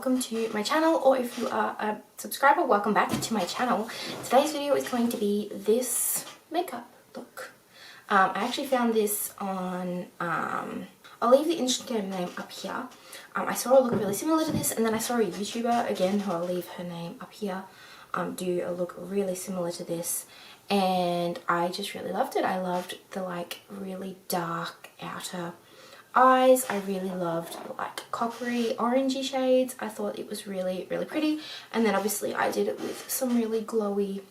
welcome to my channel, or if you are a subscriber, welcome back to my channel. Today's video is going to be this makeup look. I actually found this on, I'll leave the Instagram name up here. I saw a look really similar to this, and then I saw a YouTuber, again, who I'll leave her name up here, do a look really similar to this, and I just really loved it. I loved the like really dark outer eyes. I really loved like coppery orangey shades. I thought it was really pretty, and then obviously I did it with some really glowy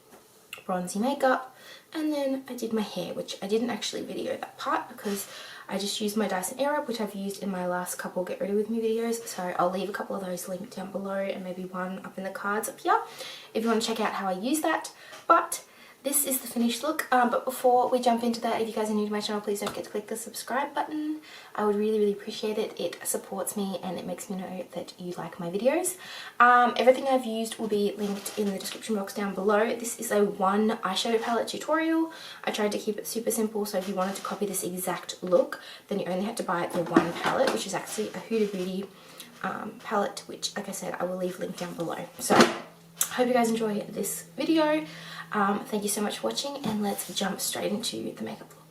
bronzy makeup, and then I did my hair, which I didn't actually video that part because I just used my Dyson Airwrap, which I've used in my last couple Get Ready With Me videos, so I'll leave a couple of those linked down below and maybe one up in the cards up here if you want to check out how I use that. But this is the finished look, but before we jump into that, if you guys are new to my channel, please don't forget to click the subscribe button. I would really appreciate it. It supports me and it makes me know that you like my videos. Everything I've used will be linked in the description box down below. This is a one eyeshadow palette tutorial. I tried to keep it super simple, so if you wanted to copy this exact look, then you only had to buy the one palette, which is actually a Huda Beauty palette, which, like I said, I will leave linked down below. So I hope you guys enjoy this video. Thank you so much for watching, and let's jump straight into the makeup look.